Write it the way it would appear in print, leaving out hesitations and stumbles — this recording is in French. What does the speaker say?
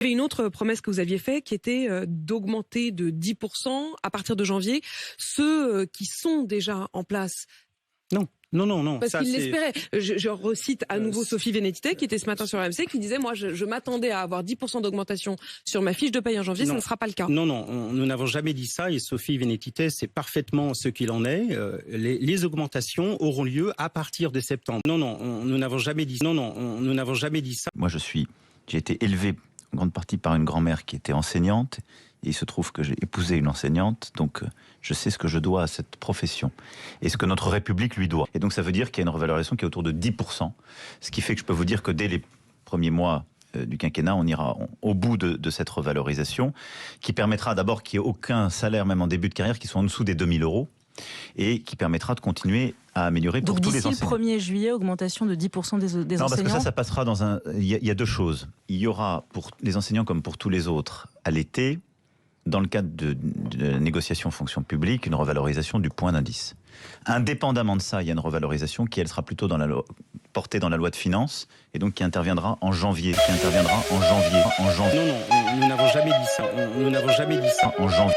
Il y avait une autre promesse que vous aviez faite qui était d'augmenter de 10% à partir de janvier ceux qui sont déjà en place. Non. Parce qu'il l'espérait. Je recite à nouveau Sophie Vénétité qui était ce matin sur RMC qui disait moi je m'attendais à avoir 10% d'augmentation sur ma fiche de paye en janvier, ça ne sera pas le cas. Non, nous n'avons jamais dit ça et Sophie Vénétité sait parfaitement ce qu'il en est. Les augmentations auront lieu à partir de septembre. Nous n'avons jamais dit ça. Nous n'avons jamais dit ça. Moi j'ai été élevé en grande partie par une grand-mère qui était enseignante. Et il se trouve que j'ai épousé une enseignante, donc je sais ce que je dois à cette profession et ce que notre République lui doit. Et donc ça veut dire qu'il y a une revalorisation qui est autour de 10%, ce qui fait que je peux vous dire que dès les premiers mois du quinquennat, on ira au bout de cette revalorisation, qui permettra d'abord qu'il n'y ait aucun salaire, même en début de carrière, qui soit en dessous des 2000 €, et qui permettra de continuer à améliorer pour tous les enseignants. Donc d'ici le 1er juillet, augmentation de 10% des enseignants. Non, parce que ça passera dans un... Il y a deux choses. Il y aura, pour les enseignants comme pour tous les autres, à l'été, dans le cadre de la négociation fonction publique, une revalorisation du point d'indice. Indépendamment de ça, il y a une revalorisation qui, elle, sera plutôt portée dans la loi de finances, et donc qui interviendra en janvier. Non, nous n'avons jamais dit ça. Nous n'avons jamais dit ça. En janvier.